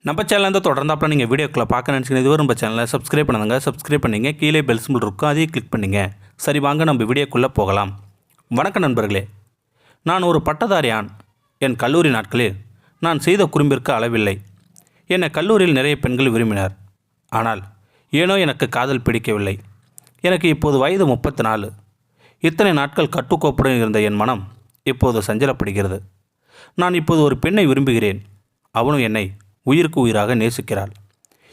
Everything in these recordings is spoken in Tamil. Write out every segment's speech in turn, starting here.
நம்ம சேனலேருந்து தொடர்ந்தாப்புல நீங்கள் வீடியோக்களை பார்க்க நினச்சிங்க இதுவரை நம்ம சேனலை சப்ஸ்கிரைப் பண்ணுங்க. சப்ஸ்கிரைப் பண்ணிங்க. கீழே பெல் சிம்பிள் இருக்கும், அதையும் கிளிக் பண்ணிங்க. சரி, வாங்க நம்ம வீடியோக்குள்ளே போகலாம். வணக்கம் நண்பர்களே. நான் ஒரு பட்டதாரி ஆண். என் கல்லூரி நாட்களில் நான் செய்த குறும்பிற்கு அளவில்லை. என்னை கல்லூரியில் நிறைய பெண்கள் விரும்பினார். ஆனால் ஏனோ எனக்கு காதல் பிடிக்கவில்லை. எனக்கு இப்போது வயது 34. இத்தனை நாட்கள் கட்டுக்கோப்புடன் இருந்த என் மனம் இப்போது சஞ்சலப்படுகிறது. நான் இப்போது ஒரு பெண்ணை விரும்புகிறேன். அவனும் என்னை உயிருக்கு உயிராக நேசிக்கிறாள்.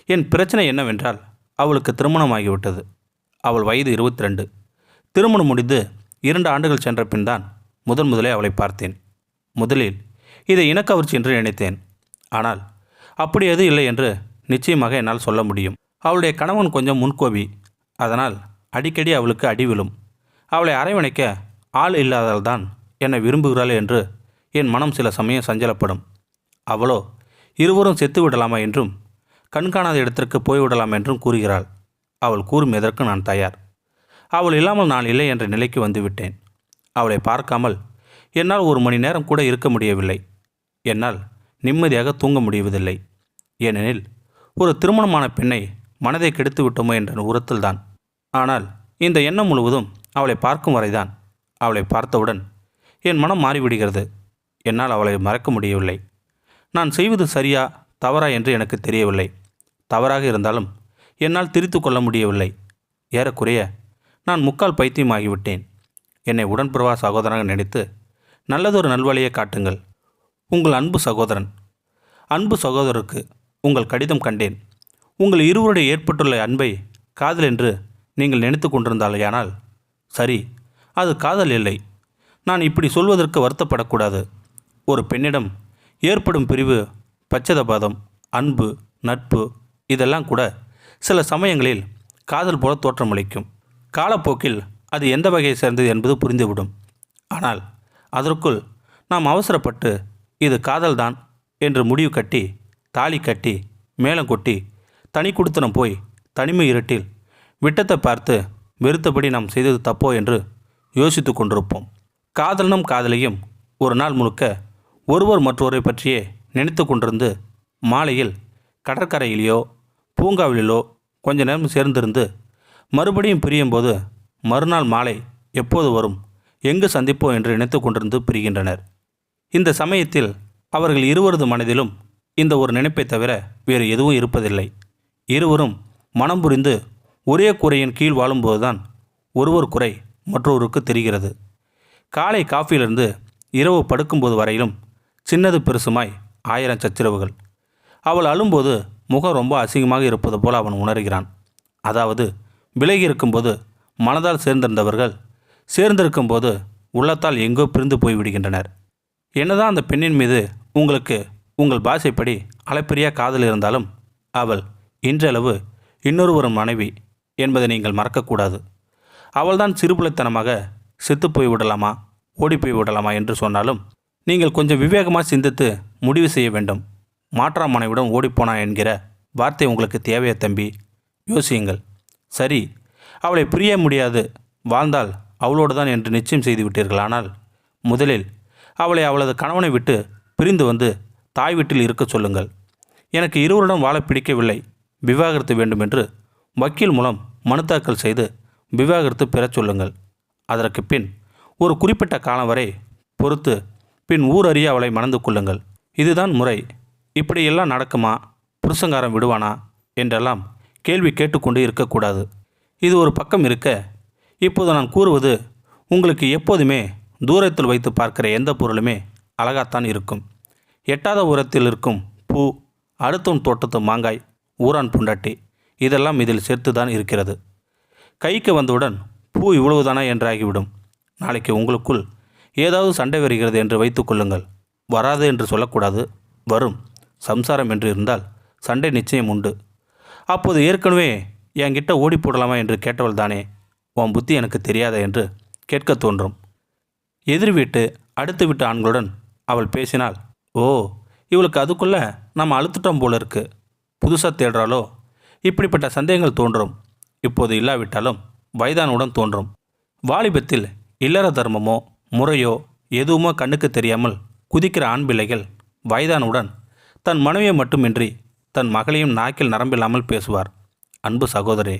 என் பிரச்சனை என்னவென்றால் அவளுக்கு திருமணமாகிவிட்டது. அவள் வயது 22. திருமணம் முடிந்து 2 ஆண்டுகள் சென்ற பின் தான் முதலே அவளை பார்த்தேன். முதலில் இதை இனக்கவர்ச்சி என்று நினைத்தேன். ஆனால் அப்படி எது இல்லை என்று நிச்சயமாக என்னால் சொல்ல முடியும். அவளுடைய கணவன் கொஞ்சம் முன்கோபி. அதனால் அடிக்கடி அவளுக்கு அடி விழும். அவளை அரவணைக்க ஆள் இல்லாதால் தான் என்னை விரும்புகிறாள் என்று என் மனம் சில சமயம் சஞ்சலப்படும். அவளோ இருவரும் செத்து விடலாமா என்றும் கண்காணாத இடத்திற்கு போய்விடலாம் என்றும் கூறுகிறாள். அவள் கூறும் எதற்கு நான் தயார். அவள் இல்லாமல் நான் இல்லை என்ற நிலைக்கு வந்துவிட்டேன். அவளை பார்க்காமல் என்னால் 1 மணி நேரம் கூட இருக்க முடியவில்லை. என்னால் நிம்மதியாக தூங்க முடிவதில்லை. ஏனெனில் ஒரு திருமணமான பெண்ணை மனதை கெடுத்து விட்டோமோ என்ற உறுத்தல்தான். ஆனால் இந்த எண்ணம் முழுவதும் அவளை பார்க்கும் வரைதான். அவளை பார்த்தவுடன் என் மனம் மாறிவிடுகிறது. என்னால் அவளை மறக்க முடியவில்லை. நான் செய்வது சரியா தவறா என்று எனக்கு தெரியவில்லை. தவறாக இருந்தாலும் என்னால் திரித்து கொள்ள முடியவில்லை. ஏறக்குறைய நான் முக்கால் பைத்தியமாகிவிட்டேன். என்னை உடன்பிறவா சகோதரனாக நினைத்து நல்லதொரு நல்வழியை காட்டுங்கள். உங்கள் அன்பு சகோதரன். அன்பு சகோதரருக்கு உங்கள் கடிதம் கண்டேன். உங்கள் இருவருடைய ஏற்பட்டுள்ள அன்பை காதல் என்று நீங்கள் நினைத்து கொண்டிருந்தாலேயானால் சரி, அது காதல் இல்லை. நான் இப்படி சொல்வதற்கு வருத்தப்படக்கூடாது. ஒரு பெண்ணிடம் ஏற்படும் பிரிவு, பச்சதபாதம், அன்பு, நட்பு இதெல்லாம் கூட சில சமயங்களில் காதல் போல தோற்றமளிக்கும். காலப்போக்கில் அது எந்த வகையை சேர்ந்தது என்பது புரிந்துவிடும். ஆனால் அதற்குள் நாம் அவசரப்பட்டு இது காதல்தான் என்று முடிவு கட்டி, தாலி கட்டி, மேளம் கொட்டி, தனி குடித்தனம் போய் தனிமை இருட்டில் விட்டத்தை பார்த்து வெறுத்தபடி நாம் செய்தது தப்போ என்று யோசித்து கொண்டிருப்போம். காதலனும் காதலியும் ஒரு நாள் முழுக்க ஒருவர் மற்றொருவரை பற்றியே நினைத்து கொண்டிருந்து மாலையில் கடற்கரையிலேயோ பூங்காவிலோ கொஞ்ச நேரம் சேர்ந்திருந்து மறுபடியும் பிரியும்போது மறுநாள் மாலை எப்போது வரும், எங்கு சந்திப்போம் என்று நினைத்து கொண்டிருந்து பிரிகின்றனர். இந்த சமயத்தில் அவர்கள் இருவரது மனதிலும் இந்த ஒரு நினைப்பை தவிர வேறு எதுவும் இருப்பதில்லை. இருவரும் மனம் புரிந்து ஒரே கூரையின் கீழ் வாழும்போதுதான் ஒருவர் குறை மற்றொருவருக்கு தெரிகிறது. காலை காஃபியிலிருந்து இரவு படுக்கும்போது வரையிலும் சின்னது பெருசுமாய் 1000 சச்சரவுகள். அவள் அழும்போது முகம் ரொம்ப அசிங்கமாக இருப்பது போல் அவன் உணர்கிறான். அதாவது விலகி இருக்கும்போது மனதால் சேர்ந்திருந்தவர்கள் சேர்ந்திருக்கும்போது உள்ளத்தால் எங்கோ பிரிந்து போய்விடுகின்றனர். என்னதான் அந்த பெண்ணின் மீது உங்களுக்கு உங்கள் பாஷைப்படி அளப்பெரிய காதல் இருந்தாலும் அவள் இன்றளவு இன்னொருவரின் மனைவி என்பதை நீங்கள் மறக்கக்கூடாது. அவள்தான் சிறுபிள்ளைத்தனமாக செத்து போய் விடலாமா, ஓடி போய் விடலாமா என்று சொன்னாலும் நீங்கள் கொஞ்சம் விவேகமாக சிந்தித்து முடிவு செய்ய வேண்டும். மாற்றா மனைவிடம் ஓடிப்போனா என்கிற வார்த்தை உங்களுக்கு தேவையா தம்பி? யோசியுங்கள். சரி, அவளை பிரிய முடியாது, வாழ்ந்தால் அவளோடு தான் என்று நிச்சயம் செய்து விட்டீர்கள். ஆனால் முதலில் அவளை அவளது கணவனை விட்டு பிரிந்து வந்து தாய் வீட்டில் இருக்க சொல்லுங்கள். எனக்கு இருவருடன் வாழ பிடிக்கவில்லை, விவாகரத்து வேண்டும் என்று வக்கீல் மூலம் மனு தாக்கல் செய்து விவாகரத்து பெறச் சொல்லுங்கள். அதற்கு பின் ஒரு குறிப்பிட்ட காலம் வரை பொறுத்து பின் ஊர் அறிய அவளை மணந்து கொள்ளுங்கள். இதுதான் முறை. இப்படியெல்லாம் நடக்குமா, புருஷங்காரன் விடுவானா என்றெல்லாம் கேள்வி கேட்டுக்கொண்டு இருக்கக்கூடாது. இது ஒரு பக்கம் இருக்க, இப்போது நான் கூறுவது உங்களுக்கு எப்போதுமே தூரத்தில் வைத்து பார்க்கிற எந்த பொருளுமே அழகாத்தான் இருக்கும். எட்டாத உரத்தில் இருக்கும் பூ, அடுத்தவன் தோட்டத்து மாங்காய், ஊரான் புண்டாட்டி இதெல்லாம் இதில் சேர்த்து தான் இருக்கிறது. கைக்கு வந்தவுடன் பூ இவ்வளவுதானா என்றாகிவிடும். நாளைக்கு உங்களுக்குள் ஏதாவது சண்டை வருகிறது என்று வைத்து கொள்ளுங்கள். வராது என்று சொல்லக்கூடாது, வரும். சம்சாரம் என்று இருந்தால் சண்டை நிச்சயம் உண்டு. அப்போது ஏற்கனவே என்கிட்ட ஓடி போடலாமா என்று கேட்டவள் தானே, உன் புத்தி எனக்கு தெரியாத என்று கேட்க தோன்றும். எதிர் வீட்டு அடுத்த வீட்டு ஆண்களுடன் அவள் பேசினால், ஓ இவளுக்கு அதுக்குள்ளே நாம் அழுத்துட்டோம் போல இருக்கு, புதுசாக தேடுறாலோ, இப்படிப்பட்ட சந்தேகங்கள் தோன்றும். இப்போது இல்லாவிட்டாலும் வயதானுடன் தோன்றும். வாலிபத்தில் இல்லற தர்மமோ முறையோ எதுவுமோ கண்ணுக்கு தெரியாமல் குதிக்கிற ஆண் பிள்ளைகள் வயதானுடன் தன் மனைவியை மட்டுமின்றி தன் மகளையும் நாக்கில் நரம்பில்லாமல் பேசுவார். அன்பு சகோதரே,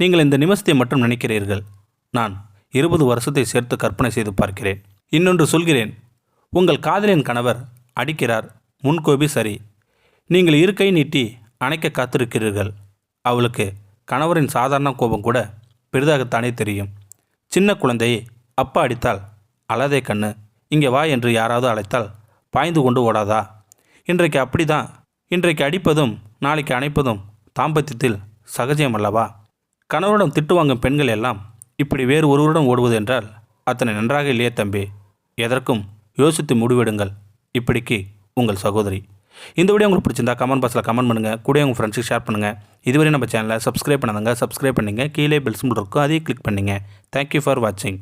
நீங்கள் இந்த நிமிஷத்தை மட்டும் நினைக்கிறீர்கள். நான் 20 வருஷத்தை சேர்த்து கற்பனை செய்து பார்க்கிறேன். இன்னொன்று சொல்கிறேன். உங்கள் காதலின் கணவர் அடிக்கிறார். முன்கோபி சரி. நீங்கள் இரு கை நீட்டி அணைக்க காத்திருக்கிறீர்கள். அவளுக்கு கணவரின் சாதாரண கோபம் கூட பெரிதாகத்தானே தெரியும். சின்ன குழந்தையை அப்பா அடித்தால் அழாதே கண்ணு, இங்கே வா என்று யாராவது அழைத்தால் பாய்ந்து கொண்டு ஓடாதா? இன்றைக்கு அப்படிதான். இன்றைக்கு அடிப்பதும் நாளைக்கு அணைப்பதும் தாம்பத்தியத்தில் சகஜம் அல்லவா? கணவரிடம் திட்டு வாங்கும் பெண்கள் எல்லாம் இப்படி வேறு ஒருவருடன் ஓடுவது என்றால் அத்தனை நன்றாக இல்லையே தம்பி. எதற்கும் யோசித்து முடிவெடுங்கள். இப்படிக்கு உங்கள் சகோதரி. இந்த வீடியோ உங்களுக்கு பிடிச்சிருந்தா கமெண்ட் பாக்ஸில் கமெண்ட் பண்ணுங்கள். கூட உங்கள் ஃப்ரெண்ட்ஸுக்கு ஷேர் பண்ணுங்கள். இதுவரை நம்ம சேனலை சப்ஸ்கிரைப் பண்ணாதங்க சப்ஸ்கிரைப் பண்ணிங்க. கீழே பெல் சிம்பல் இருக்கும், அதையும் கிளிக் பண்ணிங்க. தேங்க்யூ ஃபார் வாட்சிங்.